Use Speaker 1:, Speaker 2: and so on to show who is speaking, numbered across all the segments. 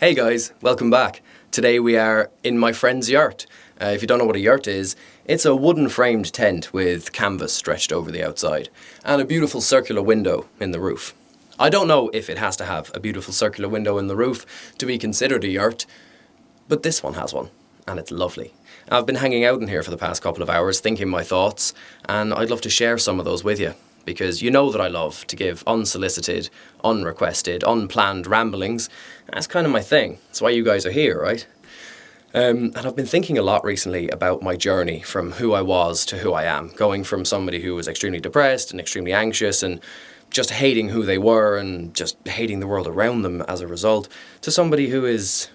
Speaker 1: Hey guys, welcome back. Today we are in my friend's yurt. If you don't know what a yurt is, it's a wooden framed tent with canvas stretched over the outside and a beautiful circular window in the roof. I don't know if it has to have a beautiful circular window in the roof to be considered a yurt, but this one has one and it's lovely. I've been hanging out in here for the past couple of hours thinking my thoughts, and I'd love to share some of those with you. Because you know that I love to give unsolicited, unrequested, unplanned ramblings. That's kind of my thing. That's why you guys are here, right? And I've been thinking a lot recently about my journey from who I was to who I am. Going from somebody who was extremely depressed and extremely anxious and just hating who they were and just hating the world around them as a result, to somebody who is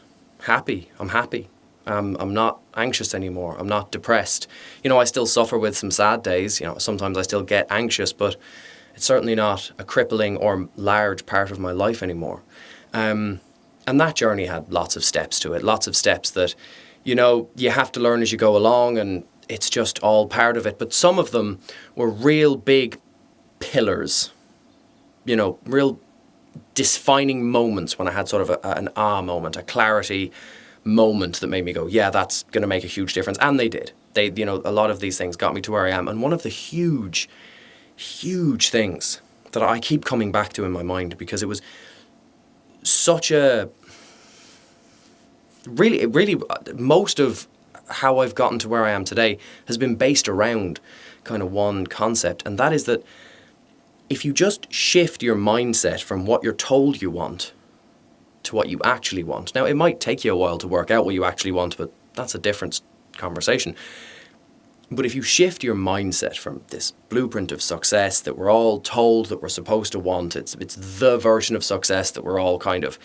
Speaker 1: happy. I'm happy. I'm not anxious anymore. I'm not depressed. You know, I still suffer with some sad days. You know, sometimes I still get anxious, but it's certainly not a crippling or large part of my life anymore. And that journey had lots of steps to it. Lots of steps that, you know, you have to learn as you go along, and it's just all part of it. But some of them were real big pillars, you know, real defining moments when I had sort of an moment, a clarity moment that made me go, yeah, that's going to make a huge difference. And they did. You know, a lot of these things got me to where I am. And one of the huge things that I keep coming back to in my mind, because it was such a really most of how I've gotten to where I am today has been based around kind of one concept. And that is that if you just shift your mindset from what you're told you want to what you actually want. Now, it might take you a while to work out what you actually want, but that's a different conversation. But if you shift your mindset from this blueprint of success that we're all told that we're supposed to want, it's the version of success that we're all kind of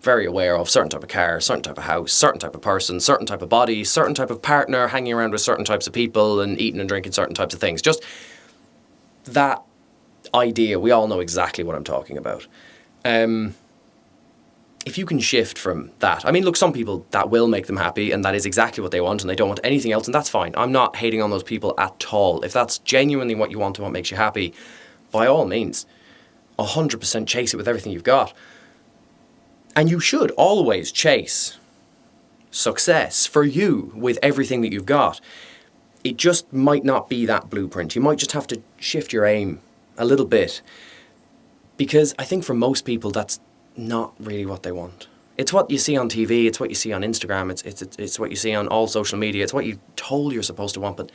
Speaker 1: very aware of, certain type of car, certain type of house, certain type of person, certain type of body, certain type of partner, hanging around with certain types of people and eating and drinking certain types of things. Just that idea, we all know exactly what I'm talking about. If you can shift from that, I mean, look, some people, that will make them happy and that is exactly what they want and they don't want anything else, and that's fine. I'm not hating on those people at all. If that's genuinely what you want and what makes you happy, by all means, 100% chase it with everything you've got. And you should always chase success for you with everything that you've got. It just might not be that blueprint. You might just have to shift your aim a little bit, because I think for most people that's not really what they want. It's what you see on TV, it's what you see on Instagram, it's what you see on all social media, it's what you're told you're supposed to want. But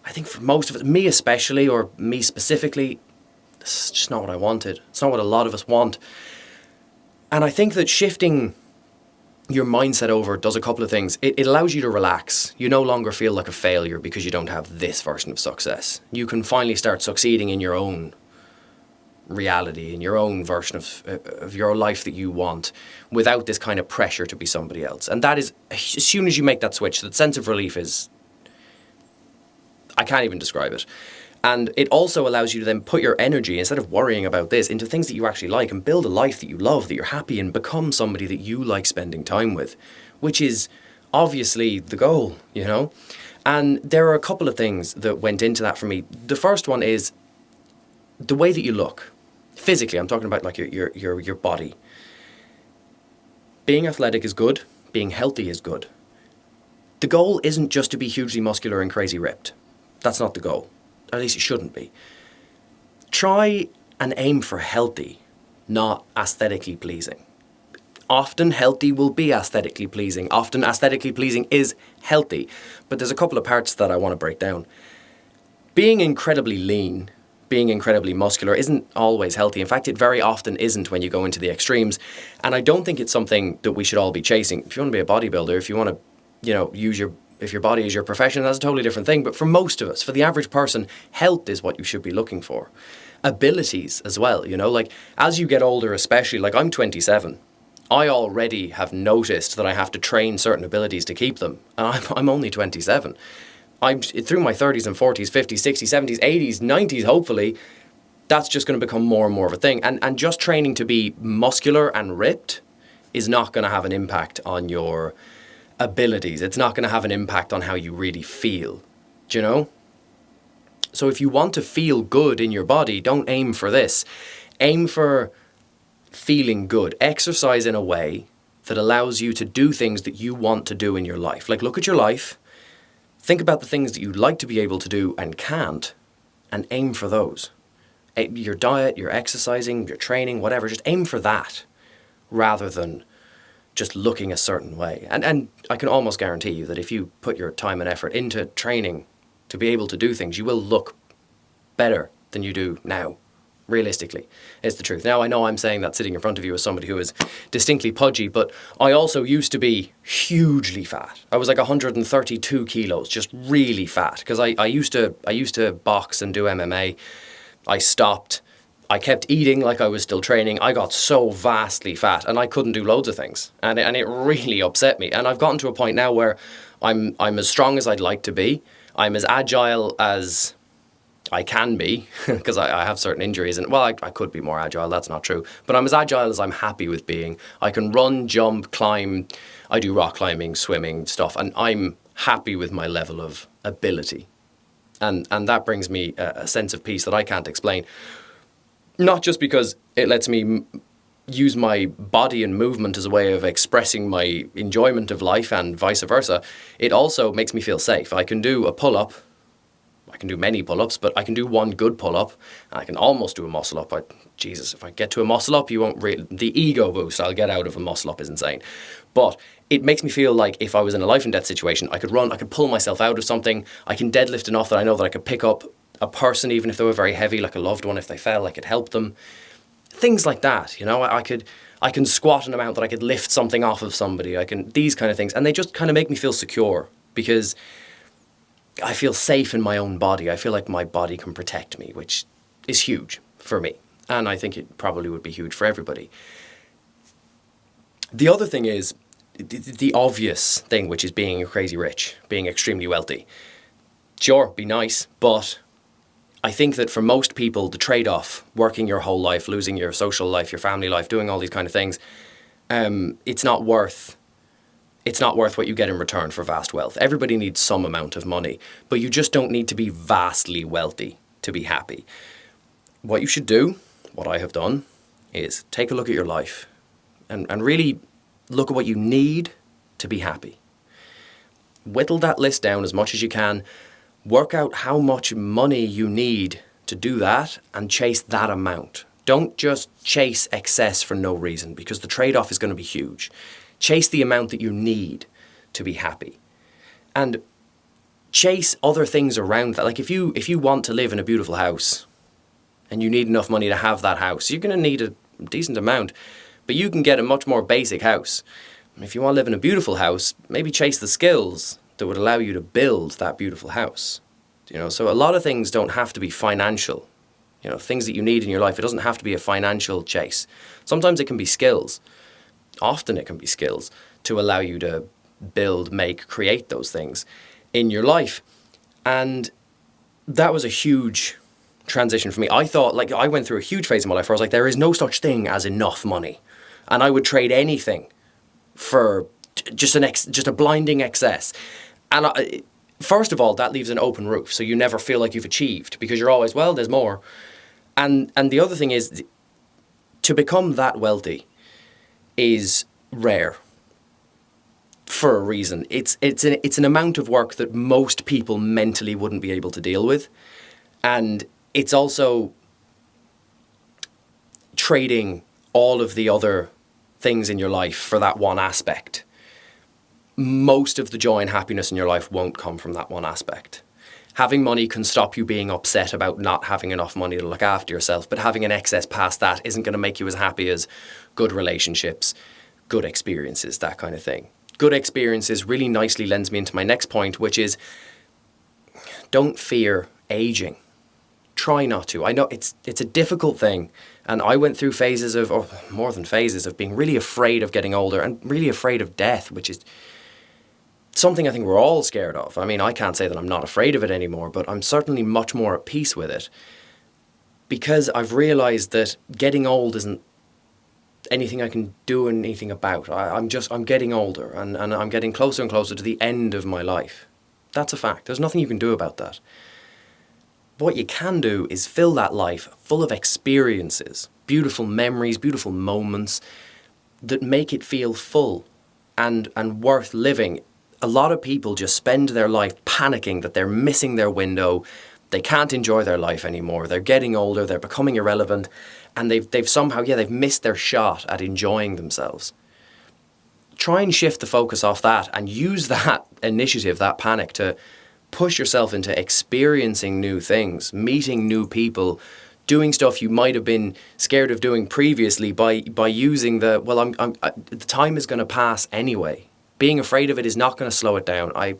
Speaker 1: I think for most of it, me especially, or me specifically, this is just not what I wanted. It's not what a lot of us want. And I think that shifting your mindset over does a couple of things. It allows you to relax. You no longer feel like a failure because you don't have this version of success. You can finally start succeeding in your own reality, in your own version of your life that you want, without this kind of pressure to be somebody else. And that is, as soon as you make that switch, that sense of relief is, I can't even describe it. And it also allows you to then put your energy, instead of worrying about this, into things that you actually like, and build a life that you love, that you're happy in, become somebody that you like spending time with, which is obviously the goal, you know? And there are a couple of things that went into that for me. The first one is the way that you look. Physically, I'm talking about like your body. Being athletic is good. Being healthy is good. The goal isn't just to be hugely muscular and crazy ripped. That's not the goal. Or at least it shouldn't be. Try and aim for healthy, not aesthetically pleasing. Often healthy will be aesthetically pleasing. Often aesthetically pleasing is healthy. But there's a couple of parts that I want to break down. Being incredibly lean, being incredibly muscular isn't always healthy. In fact, it very often isn't when you go into the extremes. And I don't think it's something that we should all be chasing. If you want to be a bodybuilder, if you want to, you know, if your body is your profession, that's a totally different thing. But for most of us, for the average person, health is what you should be looking for. Abilities as well, you know, like as you get older, especially, like I'm 27. I already have noticed that I have to train certain abilities to keep them. And I'm only 27. I'm through my 30s and 40s, 50s, 60s, 70s, 80s, 90s, hopefully, that's just going to become more and more of a thing. And just training to be muscular and ripped is not going to have an impact on your abilities. It's not going to have an impact on how you really feel, do you know? So if you want to feel good in your body, don't aim for this. Aim for feeling good. Exercise in a way that allows you to do things that you want to do in your life. Like, look at your life, think about the things that you'd like to be able to do and can't, and aim for those. Your diet, your exercising, your training, whatever, just aim for that rather than just looking a certain way. And I can almost guarantee you that if you put your time and effort into training to be able to do things, you will look better than you do now. Realistically, it's the truth. Now, I know I'm saying that sitting in front of you as somebody who is distinctly pudgy, but I also used to be hugely fat. I was like 132 kilos, just really fat, because I used to box and do MMA. I stopped. I kept eating like I was still training. I got so vastly fat, and I couldn't do loads of things, and it really upset me. And I've gotten to a point now where I'm as strong as I'd like to be. I'm as agile as I can be, because I have certain injuries, and well, I could be more agile, that's not true, but I'm as agile as I'm happy with being. I can run, jump, climb, I do rock climbing, swimming, stuff, and I'm happy with my level of ability. And that brings me a sense of peace that I can't explain. Not just because it lets me use my body and movement as a way of expressing my enjoyment of life and vice versa, it also makes me feel safe. I can do a pull-up, I can do many pull-ups, but I can do one good pull-up, and I can almost do a muscle-up. Jesus, if I get to a muscle-up, you won't really... The ego boost I'll get out of a muscle-up is insane. But it makes me feel like if I was in a life-and-death situation, I could run, I could pull myself out of something, I can deadlift enough that I know that I could pick up a person, even if they were very heavy, like a loved one, if they fell, I could help them. Things like that, you know, I can squat an amount that I could lift something off of somebody, these kind of things, and they just kind of make me feel secure, because I feel safe in my own body. I feel like my body can protect me, which is huge for me. And I think it probably would be huge for everybody. The other thing is the obvious thing, which is being crazy rich, being extremely wealthy. Sure, be nice, but I think that for most people, the trade-off, working your whole life, losing your social life, your family life, doing all these kind of things, it's not worth what you get in return for vast wealth. Everybody needs some amount of money, but you just don't need to be vastly wealthy to be happy. What you should do, what I have done, is take a look at your life and really look at what you need to be happy. Whittle that list down as much as you can. Work out how much money you need to do that and chase that amount. Don't just chase excess for no reason, because the trade-off is going to be huge. Chase the amount that you need to be happy. And chase other things around that. Like if you want to live in a beautiful house and you need enough money to have that house, you're going to need a decent amount, but you can get a much more basic house. If you want to live in a beautiful house, maybe chase the skills that would allow you to build that beautiful house. You know, so a lot of things don't have to be financial. You know, things that you need in your life, it doesn't have to be a financial chase. Sometimes it can be skills. Often it can be skills to allow you to build, make, create those things in your life. And that was a huge transition for me. I thought, like, I went through a huge phase in my life where I was like, there is no such thing as enough money. And I would trade anything for just a blinding excess. And first of all, that leaves an open roof. So you never feel like you've achieved, because you're always, well, there's more. And the other thing is, to become that wealthy is rare for a reason. It's an amount of work that most people mentally wouldn't be able to deal with. And it's also trading all of the other things in your life for that one aspect. Most of the joy and happiness in your life won't come from that one aspect. Having money can stop you being upset about not having enough money to look after yourself, but having an excess past that isn't going to make you as happy as good relationships, good experiences, that kind of thing. Good experiences really nicely lends me into my next point, which is don't fear aging. Try not to. I know it's a difficult thing, and I went through phases of, or more than phases, of being really afraid of getting older and really afraid of death, which is something I think we're all scared of. I mean, I can't say that I'm not afraid of it anymore, but I'm certainly much more at peace with it, because I've realized that getting old isn't anything I can do anything about. I'm getting older, and I'm getting closer and closer to the end of my life. That's a fact. There's nothing you can do about that. But what you can do is fill that life full of experiences, beautiful memories, beautiful moments, that make it feel full and worth living. A lot of people just spend their life panicking that they're missing their window. They can't enjoy their life anymore. They're getting older. They're becoming irrelevant. And they've somehow, they've missed their shot at enjoying themselves. Try and shift the focus off that and use that initiative, that panic, to push yourself into experiencing new things, meeting new people, doing stuff you might have been scared of doing previously by using the time is going to pass anyway. Being afraid of it is not going to slow it down. I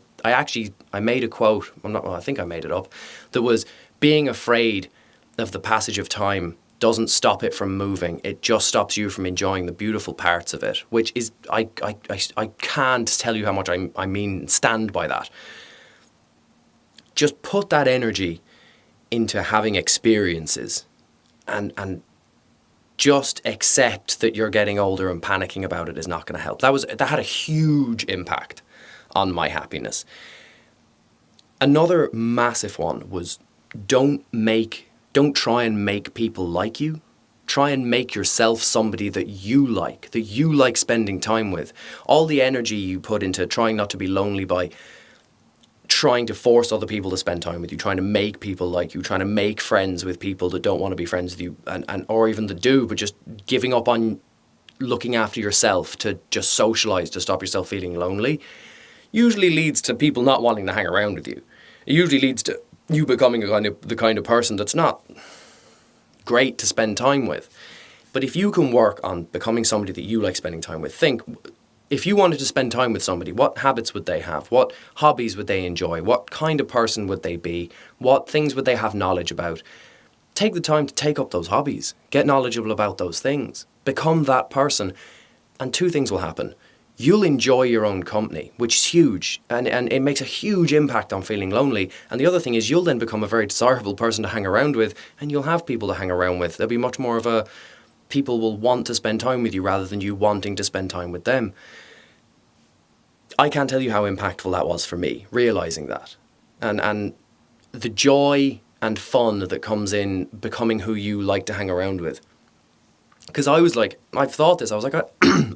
Speaker 1: made a quote, I think I made it up, that was, being afraid of the passage of time doesn't stop it from moving. It just stops you from enjoying the beautiful parts of it, which is, I can't tell you how much I mean, stand by that. Just put that energy into having experiences and just accept that you're getting older, and panicking about it is not going to help. That had a huge impact on my happiness. Another massive one was, don't try and make people like you. Try and make yourself somebody that you like spending time with. All the energy you put into trying not to be lonely by trying to force other people to spend time with you, trying to make people like you, trying to make friends with people that don't want to be friends with you, and or even that do, but just giving up on looking after yourself to just socialize to stop yourself feeling lonely, usually leads to people not wanting to hang around with you. It usually leads to you becoming the kind of person that's not great to spend time with. But if you can work on becoming somebody that you like spending time with, think, if you wanted to spend time with somebody, what habits would they have? What hobbies would they enjoy? What kind of person would they be? What things would they have knowledge about? Take the time to take up those hobbies. Get knowledgeable about those things. Become that person. And two things will happen. You'll enjoy your own company, which is huge. And it makes a huge impact on feeling lonely. And the other thing is, you'll then become a very desirable person to hang around with, and you'll have people to hang around with. There'll be much more of a, people will want to spend time with you rather than you wanting to spend time with them. I can't tell you how impactful that was for me, realising that. And the joy and fun that comes in becoming who you like to hang around with. Because I was like, I've thought this, I was like,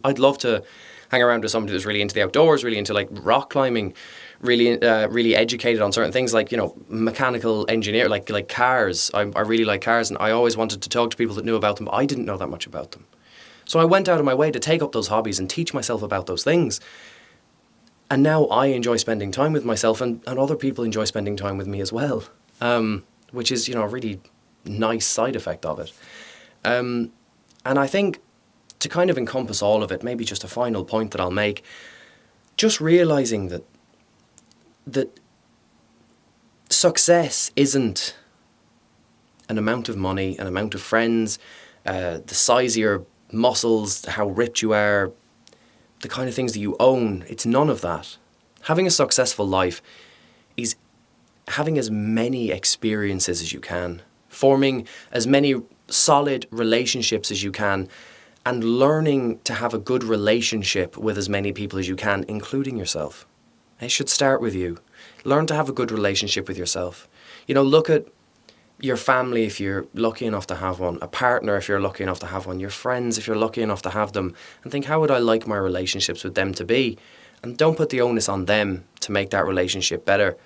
Speaker 1: I'd love to hang around with somebody that's really into the outdoors, really into like rock climbing, really educated on certain things, like, mechanical engineer, like cars. I really like cars, and I always wanted to talk to people that knew about them. I didn't know that much about them. So I went out of my way to take up those hobbies and teach myself about those things. And now I enjoy spending time with myself, and other people enjoy spending time with me as well, which is, a really nice side effect of it. And I think to kind of encompass all of it, maybe just a final point that I'll make, just realising that success isn't an amount of money, an amount of friends, the size of your muscles, how ripped you are, the kind of things that you own. It's none of that. Having a successful life is having as many experiences as you can, forming as many solid relationships as you can, and learning to have a good relationship with as many people as you can, including yourself. It should start with you. Learn to have a good relationship with yourself. Look at your family if you're lucky enough to have one, a partner if you're lucky enough to have one, your friends if you're lucky enough to have them, and think, how would I like my relationships with them to be? And don't put the onus on them to make that relationship better.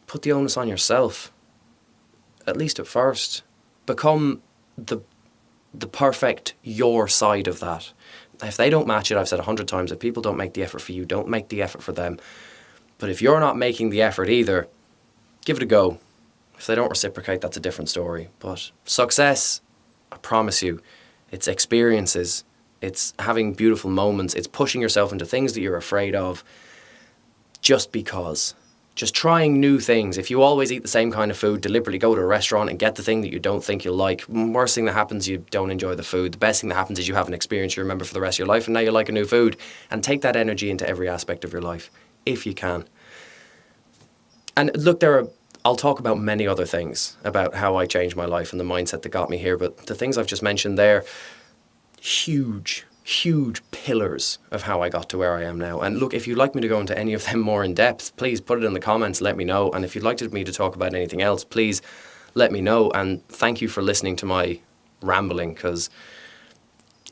Speaker 1: Put the onus on yourself, at least at first. Become the perfect your side of that. If they don't match it, I've said 100 times, if people don't make the effort for you, don't make the effort for them. But if you're not making the effort either, give it a go. If they don't reciprocate, that's a different story. But success, I promise you, it's experiences, it's having beautiful moments, it's pushing yourself into things that you're afraid of just because. Just trying new things. If you always eat the same kind of food, deliberately go to a restaurant and get the thing that you don't think you'll like, worst thing that happens, you don't enjoy the food. The best thing that happens is you have an experience you remember for the rest of your life, and now you like a new food. And take that energy into every aspect of your life, if you can. And look, I'll talk about many other things, about how I changed my life and the mindset that got me here, but the things I've just mentioned there, huge pillars of how I got to where I am now. And look, if you'd like me to go into any of them more in depth, please put it in the comments, let me know. And if you'd like me to talk about anything else, please let me know. And thank you for listening to my rambling, because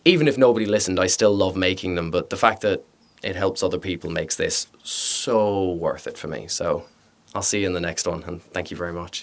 Speaker 1: even if nobody listened, I still love making them. But the fact that it helps other people makes this so worth it for me. So I'll see you in the next one, and thank you very much.